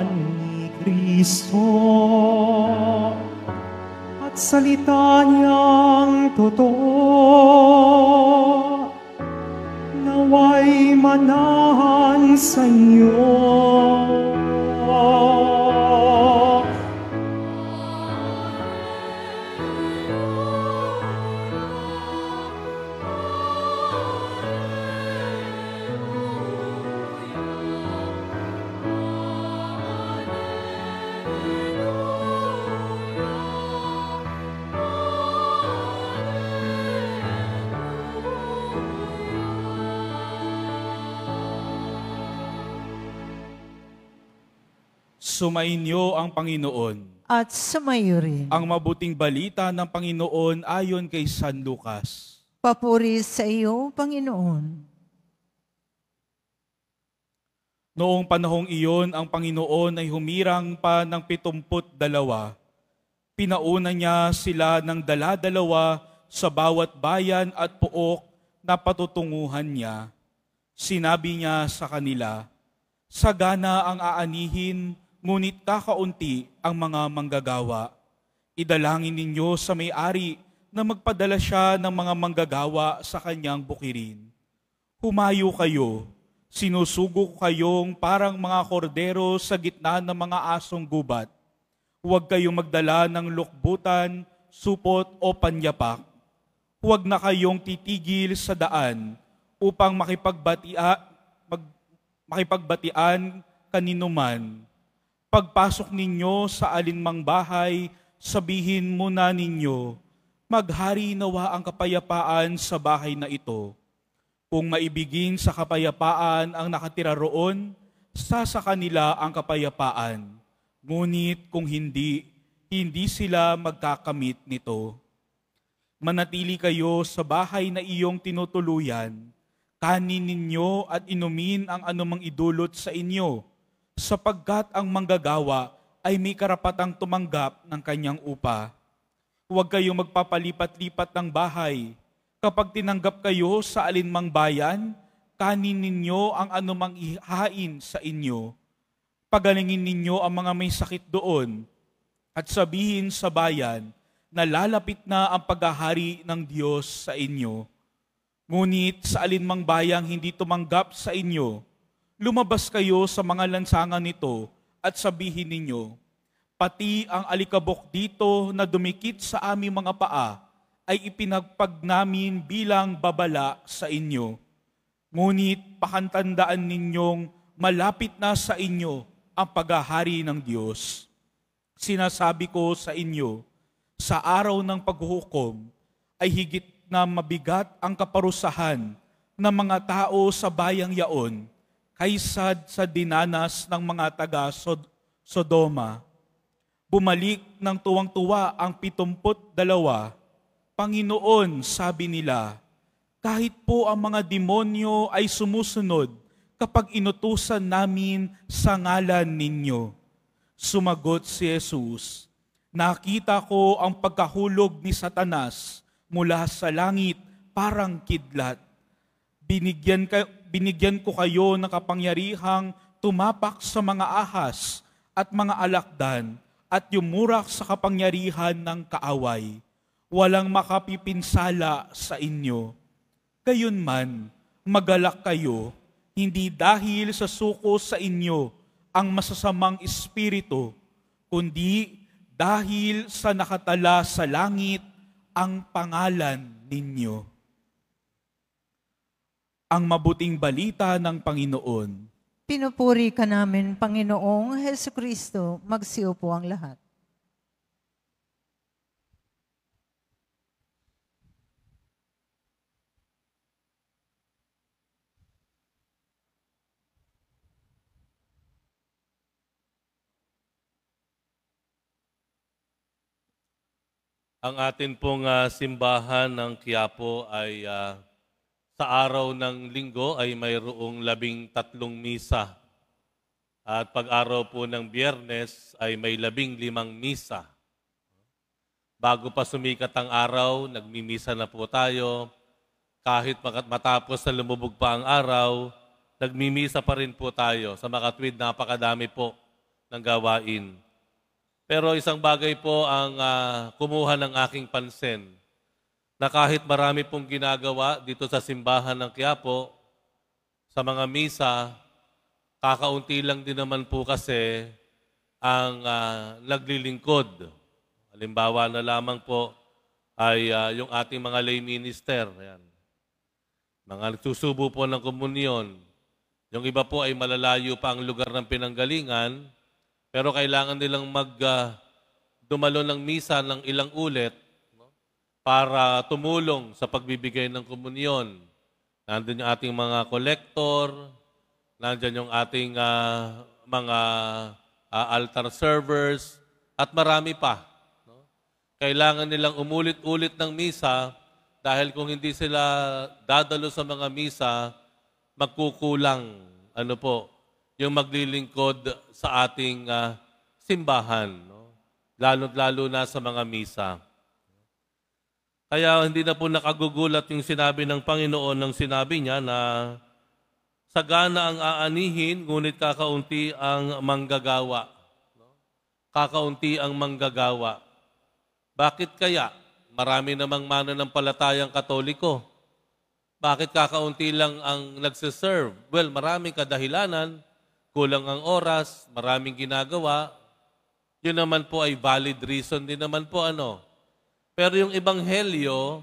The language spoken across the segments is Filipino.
ni Kristo at salita niyang totoo naway manahan sa iyo. Sumainyo ang Panginoon. At sumayo rin. Ang mabuting balita ng Panginoon ayon kay San Lucas. Papuri sa iyo, Panginoon. Noong panahong iyon, ang Panginoon ay humirang pa ng 72. Pinauna niya sila ng dala-dalawa sa bawat bayan at pook na patutunguhan niya. Sinabi niya sa kanila, sagana ang aanihin, ngunit kakaunti ang mga manggagawa. Idalangin ninyo sa may-ari na magpadala siya ng mga manggagawa sa kanyang bukirin. Humayo kayo, sinusugo kayong parang mga kordero sa gitna ng mga asong gubat. Huwag kayong magdala ng lukbutan, supot o panyapak. Huwag na kayong titigil sa daan upang makipagbatian kaninuman. Pagpasok ninyo sa alinmang bahay, sabihin muna ninyo, maghari nawa ang kapayapaan sa bahay na ito. Kung maibigin sa kapayapaan ang nakatira roon, sa kanila ang kapayapaan. Ngunit kung hindi sila magkakamit nito. Manatili kayo sa bahay na iyong tinutuluyan, kanin ninyo at inumin ang anumang idulot sa inyo, sapagkat ang manggagawa ay may karapatang tumanggap ng kanyang upa. Huwag kayong magpapalipat-lipat ng bahay. Kapag tinanggap kayo sa alinmang bayan, kanin ninyo ang anumang ihain sa inyo. Pagalingin ninyo ang mga may sakit doon at sabihin sa bayan na lalapit na ang paghahari ng Diyos sa inyo. Ngunit sa alinmang bayang hindi tumanggap sa inyo, lumabas kayo sa mga lansangan nito at sabihin ninyo, pati ang alikabok dito na dumikit sa aming mga paa ay ipinagpag namin bilang babala sa inyo. Ngunit pakantandaan ninyong malapit na sa inyo ang paghahari ng Diyos. Sinasabi ko sa inyo, sa araw ng paghuhukom ay higit na mabigat ang kaparusahan ng mga tao sa bayang yaon kaysa sa dinanas ng mga taga-Sodoma. Bumalik ng tuwang-tuwa ang 72. Panginoon, sabi nila, kahit po ang mga demonyo ay sumusunod kapag inutusan namin sa ngalan ninyo. Sumagot si Jesus, nakita ko ang pagkahulog ni Satanas mula sa langit parang kidlat. Binigyan ko kayo ng kapangyarihang tumapak sa mga ahas at mga alakdan at yumurak sa kapangyarihan ng kaaway. Walang makapipinsala sa inyo. Gayunman, magalak kayo, hindi dahil sa suko sa inyo ang masasamang espiritu, kundi dahil sa nakatala sa langit ang pangalan ninyo. Ang mabuting balita ng Panginoon. Pinupuri ka namin, Panginoong Hesukristo. Magsiupo ang lahat. Ang atin pong simbahan ng Quiapo ay sa araw ng linggo ay mayroong 13 misa. At pag-araw po ng Biyernes ay may 15 misa. Bago pa sumikat ang araw, nagmimisa na po tayo. Kahit matapos na lumubog pa ang araw, nagmimisa pa rin po tayo. Sa makatwid, napakadami po ng gawain. Pero isang bagay po ang kumuha ng aking pansin, na kahit marami pong ginagawa dito sa simbahan ng Quiapo, sa mga misa, kakaunti lang din naman po kasi ang naglilingkod. Halimbawa na lamang po ay yung ating mga lay minister. Ayan. Mga nagsusubo po ng komunyon. Yung iba po ay malalayo pa ang lugar ng pinanggalingan, pero kailangan nilang dumalo ng misa ng ilang ulit, no, para tumulong sa pagbibigay ng komunyon. Nandun yung ating mga collector, nandyan yung ating mga altar servers, at marami pa. No? Kailangan nilang umulit-ulit ng misa dahil kung hindi sila dadalo sa mga misa, magkukulang yung maglilingkod sa ating simbahan, no? Lalo-lalo na sa mga misa. Kaya hindi na po nakagugulat yung sinabi ng Panginoon nang sinabi niya na sagana ang aanihin, ngunit kakaunti ang manggagawa. No? Kakaunti ang manggagawa. Bakit kaya? Marami namang mananampalatayang Katoliko. Bakit kakaunti lang ang nagsiserve? Well, maraming kadahilanan, kulang ang oras, maraming ginagawa. Yun naman po ay valid reason din naman po Pero yung Ebanghelyo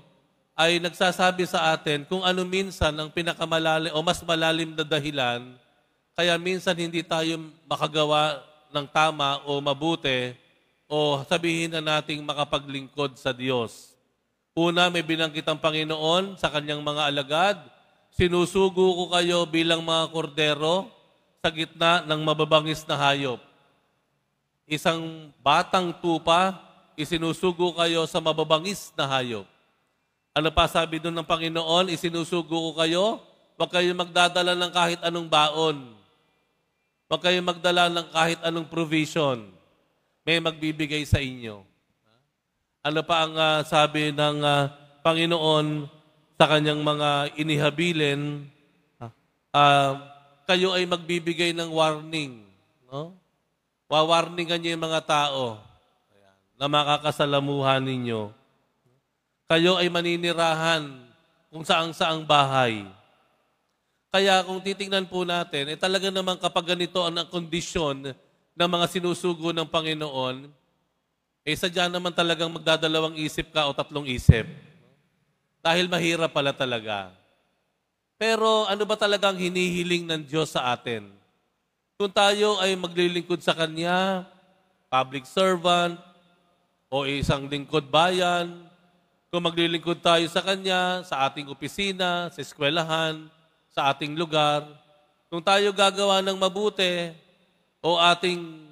ay nagsasabi sa atin kung ano minsan ang pinakamalalim o mas malalim na dahilan, kaya minsan hindi tayo makagawa ng tama o mabuti o sabihin na nating makapaglingkod sa Diyos. Una, may binanggit ang Panginoon sa kanyang mga alagad, sinusugo ko kayo bilang mga kordero sa gitna ng mababangis na hayop. Isang batang tupa, isinusugo kayo sa mababangis na hayop. Ano pa sabi doon ng Panginoon? Isinusugo ko kayo, huwag kayo magdadala ng kahit anong baon. Huwag kayo magdala ng kahit anong provision. May magbibigay sa inyo. Ano pa ang sabi ng Panginoon sa kanyang mga inihabilin? Kayo ay magbibigay ng warning. No? Wawarningan niyo yung mga tao na makakasalamuhan ninyo. Kayo ay maninirahan kung saang-saang bahay. Kaya kung titingnan po natin, talaga naman kapag ganito ang kondisyon ng mga sinusugo ng Panginoon, sadya naman talagang magdadalawang isip ka o tatlong isip. Dahil mahirap pala talaga. Pero ano ba talagang hinihiling ng Diyos sa atin? Kung tayo ay maglilingkod sa Kanya, public servant, o isang lingkod bayan, kung maglilingkod tayo sa Kanya, sa ating opisina, sa eskwelahan, sa ating lugar, kung tayo gagawa ng mabuti, o ating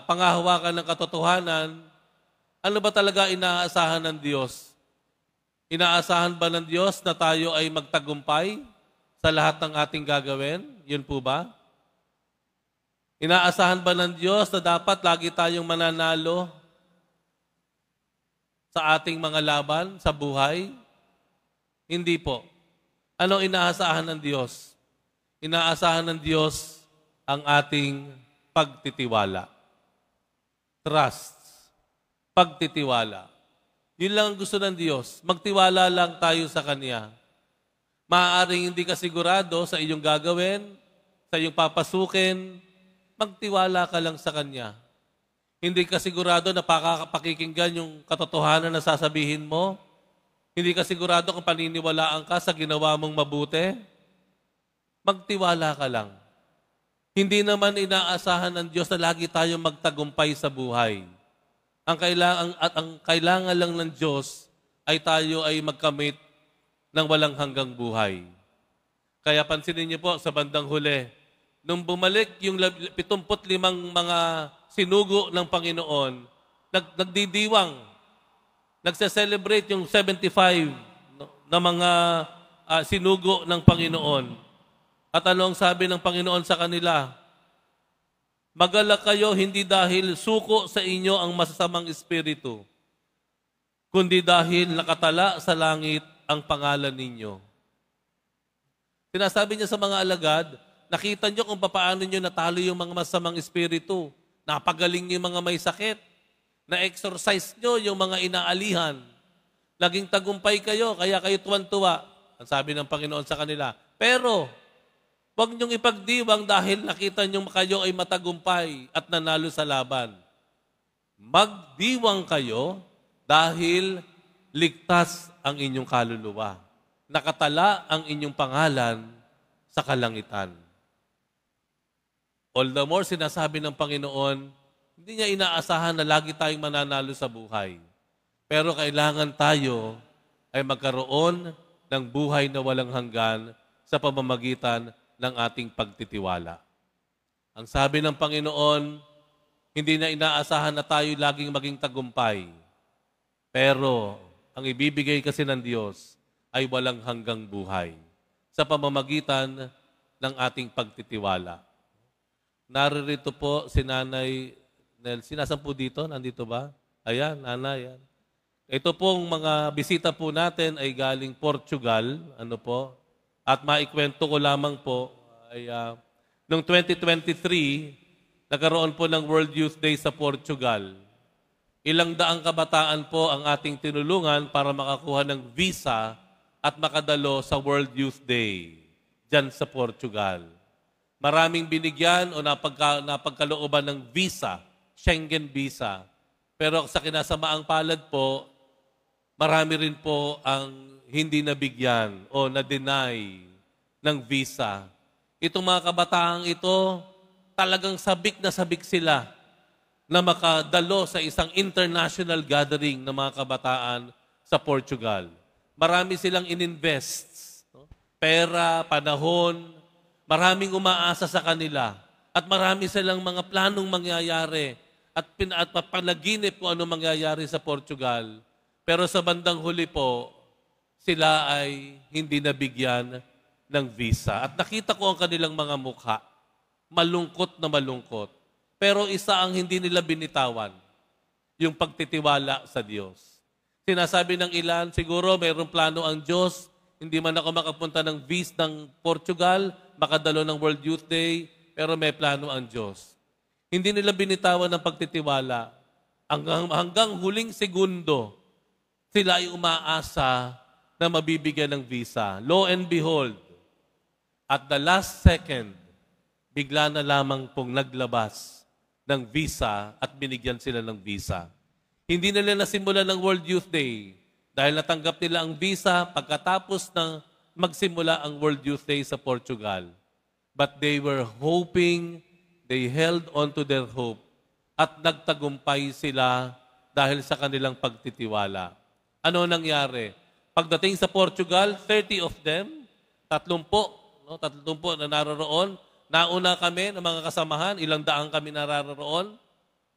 pangahawakan ng katotohanan, ano ba talaga inaasahan ng Diyos? Inaasahan ba ng Diyos na tayo ay magtagumpay sa lahat ng ating gagawin? Yun po ba? Inaasahan ba ng Diyos na dapat lagi tayong mananalo sa ating mga laban sa buhay? Hindi po. Ano inaasahan ng Diyos? Inaasahan ng Diyos ang ating pagtitiwala. Trust. Pagtitiwala. Yun lang ang gusto ng Diyos. Magtiwala lang tayo sa Kanya. Maaaring hindi ka sigurado sa iyong gagawin, sa iyong papasukin, magtiwala ka lang sa Kanya. Hindi ka sigurado na pakikinggan yung katotohanan na sasabihin mo. Hindi ka sigurado kung paniniwalaan ka sa ginawa mong mabuti. Magtiwala ka lang. Hindi naman inaasahan ng Diyos na lagi tayong magtagumpay sa buhay. Ang kailangan lang ng Diyos ay tayo ay magkamit ng walang hanggang buhay. Kaya pansinin niyo po sa bandang huli, nung bumalik yung 75 mga sinugo ng Panginoon, nagdidiwang, nagse-celebrate yung 75 na mga sinugo ng Panginoon. At ano ang sabi ng Panginoon sa kanila? Magalak kayo hindi dahil suko sa inyo ang masasamang espiritu, kundi dahil nakatala sa langit ang pangalan ninyo. Sinasabi niya sa mga alagad, nakita niyo kung paano niyo natalo yung mga masamang espiritu. Napagaling niyo yung mga may sakit. Na-exorcise niyo yung mga inaalihan. Laging tagumpay kayo, kaya kayo tuwan-tuwa. Ang sabi ng Panginoon sa kanila. Pero, huwag niyong ipagdiwang dahil nakita niyo kayo ay matagumpay at nanalo sa laban. Magdiwang kayo dahil ligtas ang inyong kaluluwa. Nakatala ang inyong pangalan sa kalangitan. All the more, sinasabi ng Panginoon, hindi niya inaasahan na lagi tayong mananalo sa buhay. Pero kailangan tayo ay magkaroon ng buhay na walang hanggan sa pamamagitan ng ating pagtitiwala. Ang sabi ng Panginoon, hindi na inaasahan na tayo laging maging tagumpay. Pero ang ibibigay kasi ng Diyos ay walang hanggang buhay sa pamamagitan ng ating pagtitiwala. Naririto po si Nanay Nelsie. Nasaan po dito? Nandito ba? Ayan, Nanay. Ayan. Ito pong mga bisita po natin ay galing Portugal. Ano po? At maikwento ko lamang po ay noong 2023, nagkaroon po ng World Youth Day sa Portugal. Ilang daang kabataan po ang ating tinulungan para makakuha ng visa at makadalo sa World Youth Day dyan sa Portugal. Maraming binigyan o napagkalooban ng visa, Schengen visa. Pero sa kinasamaang palad po, marami rin po ang hindi nabigyan o na-deny ng visa. Itong mga kabataang ito, talagang sabik na sabik sila na makadalo sa isang international gathering ng mga kabataan sa Portugal. Marami silang ininvest. Pera, panahon, maraming umaasa sa kanila. At marami silang mga planong mangyayari at panaginip kung ano mangyayari sa Portugal. Pero sa bandang huli po, sila ay hindi nabigyan ng visa. At nakita ko ang kanilang mga mukha. Malungkot na malungkot. Pero isa ang hindi nila binitawan, yung pagtitiwala sa Diyos. Sinasabi ng ilan, siguro mayroong plano ang Diyos, hindi man ako makapunta ng visa ng Portugal, makadalo ng World Youth Day, pero may plano ang Diyos. Hindi nila binitawan ng pagtitiwala. Hanggang huling segundo, sila ay umaasa na mabibigyan ng visa. Lo and behold, at the last second, bigla na lamang pong naglabas ng visa at binigyan sila ng visa. Hindi nila nasimula ng World Youth Day dahil natanggap nila ang visa pagkatapos ng magsimula ang World Youth Day sa Portugal. But they were hoping, they held on to their hope at nagtagumpay sila dahil sa kanilang pagtitiwala. Ano nangyari? Pagdating sa Portugal, 30 of them, 30 na naroon. Nauna kami ng mga kasamahan, ilang daang kami narararoon.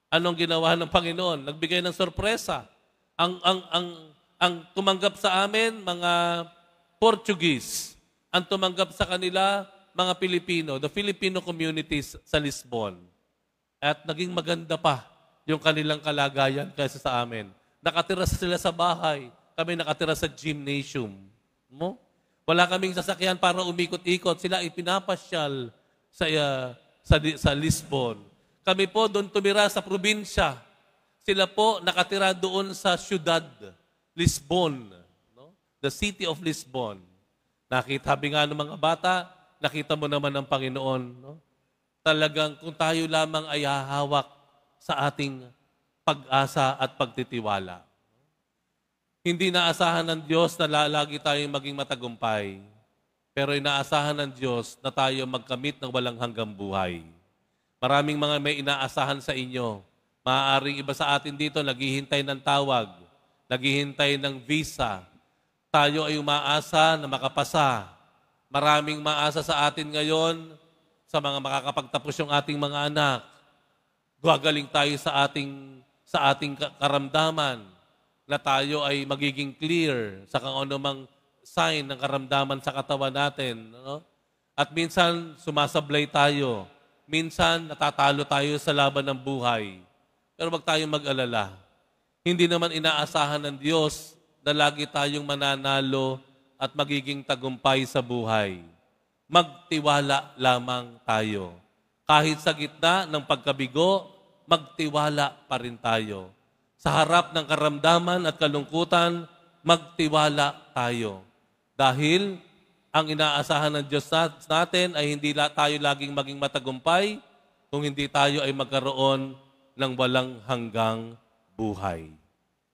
Anong ginawa ng Panginoon? Nagbigay ng sorpresa. Ang tumanggap sa amin, mga Portuguese. Ang tumanggap sa kanila, mga Pilipino. The Filipino communities sa Lisbon. At naging maganda pa yung kanilang kalagayan kaysa sa amin. Nakatira sila sa bahay. Kami nakatira sa gymnasium. Wala kaming sasakyan para umikot-ikot. Sila ipinapasyal sa Lisbon. Kami po doon tumira sa probinsya. Sila po nakatira doon sa siyudad, Lisbon. No? The city of Lisbon. Sabi nga ng mga bata, nakita mo naman ng Panginoon. No? Talagang kung tayo lamang ay hahawak sa ating pag-asa at pagtitiwala. Hindi naasahan ng Diyos na lagi tayong maging matagumpay. Pero inaasahan ng Diyos na tayo magkamit ng walang hanggang buhay. Maraming mga may inaasahan sa inyo. Maaaring iba sa atin dito, naghihintay ng tawag, naghihintay ng visa. Tayo ay umaasa na makapasa. Maraming maasa sa atin ngayon sa mga makakapagtapos yung ating mga anak. Gagaling tayo sa ating karamdaman na tayo ay magiging clear sa kung ano mang sign ng karamdaman sa katawan natin. No? At minsan, sumasablay tayo. Minsan, natatalo tayo sa laban ng buhay. Pero wag tayong mag-alala. Hindi naman inaasahan ng Diyos na lagi tayong mananalo at magiging tagumpay sa buhay. magtiwala lamang tayo. Kahit sa gitna ng pagkabigo, magtiwala pa rin tayo. Sa harap ng karamdaman at kalungkutan, magtiwala tayo. Dahil ang inaasahan ng Diyos natin ay hindi tayo laging maging matagumpay kung hindi tayo ay magkaroon ng walang hanggang buhay.